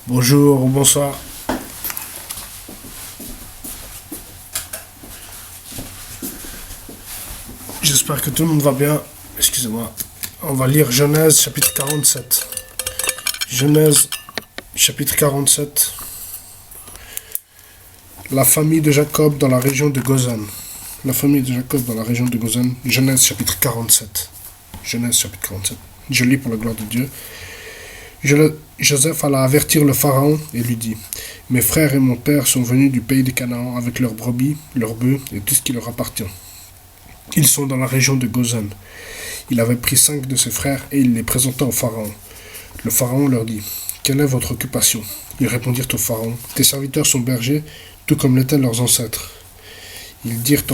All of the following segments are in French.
Bonjour ou bonsoir. J'espère que tout le monde va bien. Excusez-moi. On va lire Genèse chapitre 47. Genèse chapitre 47. La famille de Jacob dans la région de Gozan. La famille de Jacob dans la région de Gozan. Genèse chapitre 47. Genèse chapitre 47. Je lis pour la gloire de Dieu. Joseph alla avertir le pharaon et lui dit: Mes frères et mon père sont venus du pays de Canaan avec leurs brebis, leurs bœufs et tout ce qui leur appartient. Ils sont dans la région de Gozan. Il avait pris 5 de ses frères et il les présenta au pharaon. Le pharaon leur dit: Quelle est votre occupation? Ils répondirent au pharaon: Tes serviteurs sont bergers, tout comme l'étaient leurs ancêtres. Ils dirent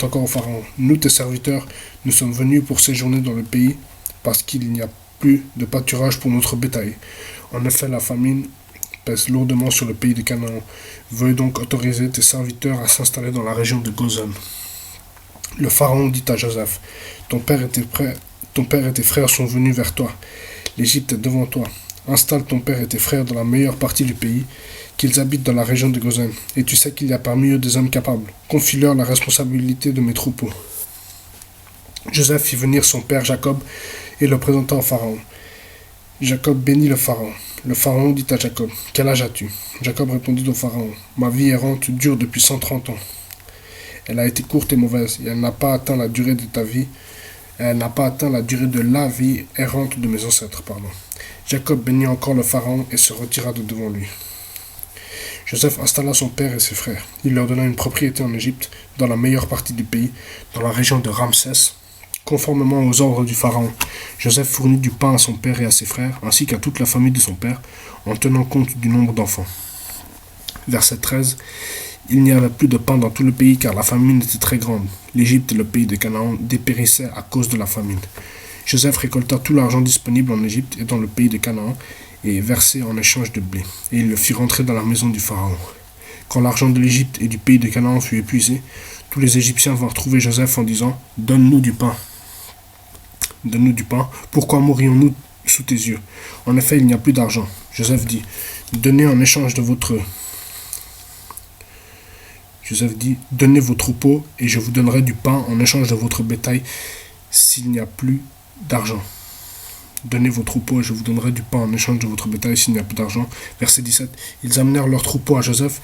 encore au pharaon: Nous, tes serviteurs, nous sommes venus pour séjourner dans le pays, parce qu'il n'y a plus de pâturage pour notre bétail. En effet, la famine pèse lourdement sur le pays de Canaan. Veuille donc autoriser tes serviteurs à s'installer dans la région de Gozan. Le pharaon dit à Joseph: Ton père et tes frères sont venus vers toi. L'Égypte est devant toi. Installe ton père et tes frères dans la meilleure partie du pays, qu'ils habitent dans la région de Gozan. Et tu sais qu'il y a parmi eux des hommes capables. Confie-leur la responsabilité de mes troupeaux. Joseph fit venir son père Jacob et le présenta au pharaon. Jacob bénit le pharaon. Le pharaon dit à Jacob: Quel âge as-tu? Jacob répondit au pharaon: Ma vie errante dure depuis 130 ans. Elle a été courte et mauvaise, et elle n'a pas atteint la durée de ta vie. Elle n'a pas atteint la durée de la vie errante de mes ancêtres. Jacob bénit encore le pharaon et se retira de devant lui. Joseph installa son père et ses frères. Il leur donna une propriété en Égypte, dans la meilleure partie du pays, dans la région de Ramsès. Conformément aux ordres du pharaon, Joseph fournit du pain à son père et à ses frères, ainsi qu'à toute la famille de son père, en tenant compte du nombre d'enfants. Verset 13. Il n'y avait plus de pain dans tout le pays car la famine était très grande. L'Égypte et le pays de Canaan dépérissaient à cause de la famine. Joseph récolta tout l'argent disponible en Égypte et dans le pays de Canaan et versé en échange de blé, et il le fit rentrer dans la maison du pharaon. Quand l'argent de l'Égypte et du pays de Canaan fut épuisé, tous les Égyptiens vinrent trouver Joseph en disant: Donne-nous du pain. Donne-nous du pain. Pourquoi mourrions-nous sous tes yeux? En effet, il n'y a plus d'argent. Joseph dit: Donnez en échange de votre... Joseph dit: Donnez vos troupeaux et je vous donnerai du pain en échange de votre bétail s'il n'y a plus d'argent. Donnez vos troupeaux et je vous donnerai du pain en échange de votre bétail s'il n'y a plus d'argent. Verset 17. Ils amenèrent leurs troupeaux à Joseph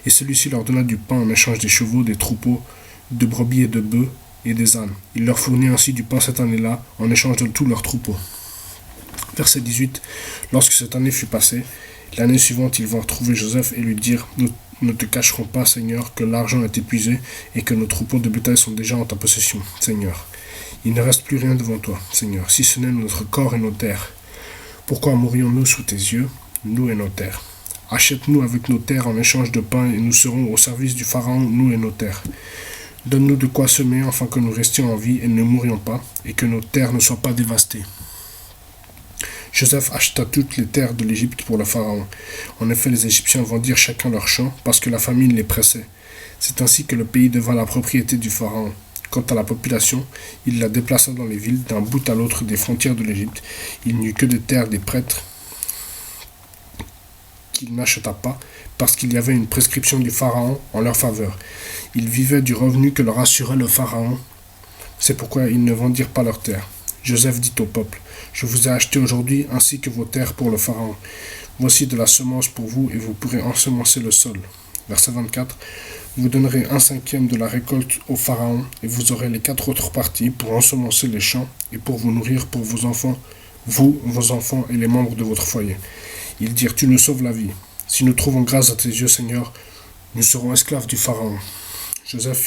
et celui-ci leur donna du pain en échange des chevaux, des troupeaux, de brebis et de bœufs et des ânes. Il leur fournit ainsi du pain cette année-là en échange de tous leurs troupeaux. Verset 18. Lorsque cette année fut passée, l'année suivante, ils vinrent trouver Joseph et lui dirent: Nous ne te cacherons pas, Seigneur, que l'argent est épuisé et que nos troupeaux de bétail sont déjà en ta possession, Seigneur. Il ne reste plus rien devant toi, Seigneur, si ce n'est notre corps et nos terres. Pourquoi mourrions-nous sous tes yeux, nous et nos terres? Achète-nous avec nos terres en échange de pain et nous serons au service du Pharaon, nous et nos terres. Donne-nous de quoi semer afin que nous restions en vie et ne mourions pas et que nos terres ne soient pas dévastées. Joseph acheta toutes les terres de l'Égypte pour le Pharaon. En effet, les Égyptiens vendirent chacun leur champ parce que la famine les pressait. C'est ainsi que le pays devint la propriété du Pharaon. Quant à la population, il la déplaça dans les villes d'un bout à l'autre des frontières de l'Égypte. Il n'y eut que des terres des prêtres qu'il n'acheta pas parce qu'il y avait une prescription du Pharaon en leur faveur. Ils vivaient du revenu que leur assurait le Pharaon. C'est pourquoi ils ne vendirent pas leurs terres. Joseph dit au peuple: Je vous ai acheté aujourd'hui ainsi que vos terres pour le Pharaon. Voici de la semence pour vous et vous pourrez ensemencer le sol. Verset 24. Vous donnerez 1/5 de la récolte au Pharaon et vous aurez les 4 autres parties pour ensemencer les champs et pour vous nourrir pour vos enfants, vous, vos enfants et les membres de votre foyer. Ils dirent: Tu nous sauves la vie. Si nous trouvons grâce à tes yeux, Seigneur, nous serons esclaves du Pharaon. Joseph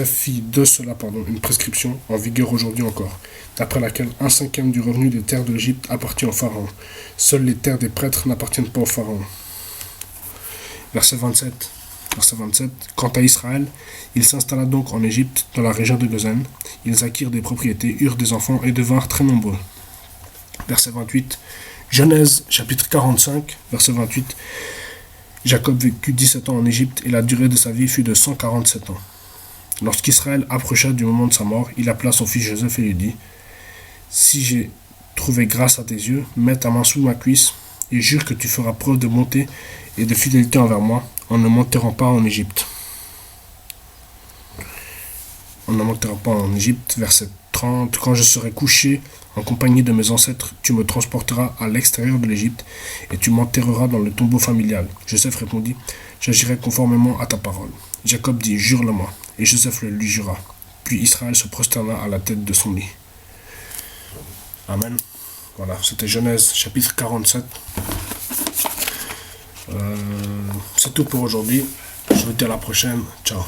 fit de cela une prescription en vigueur aujourd'hui encore, d'après laquelle 1/5 du revenu des terres de l'Égypte appartient au Pharaon. Seules les terres des prêtres n'appartiennent pas au Pharaon. Verset 27. Quant à Israël, il s'installa donc en Égypte, dans la région de Gozan. Ils acquirent des propriétés, eurent des enfants et devinrent très nombreux. Verset 28. Genèse, chapitre 45, verset 28. Jacob vécut 17 ans en Égypte et la durée de sa vie fut de 147 ans. Lorsqu'Israël approcha du moment de sa mort, il appela son fils Joseph et lui dit: Si j'ai trouvé grâce à tes yeux, mets ta main sous ma cuisse et jure que tu feras preuve de bonté et de fidélité envers moi en ne m'enterrant pas en Égypte. On ne m'enterrera pas en Égypte. Verset 30. Quand je serai couché en compagnie de mes ancêtres, tu me transporteras à l'extérieur de l'Égypte et tu m'enterreras dans le tombeau familial. Joseph répondit, j'agirai conformément à ta parole. Jacob dit, jure-le-moi. Et Joseph le lui jura. Puis Israël se prosterna à la tête de son lit. Amen. Voilà, c'était Genèse chapitre 47. C'est tout pour aujourd'hui. Je vous dis à la prochaine. Ciao.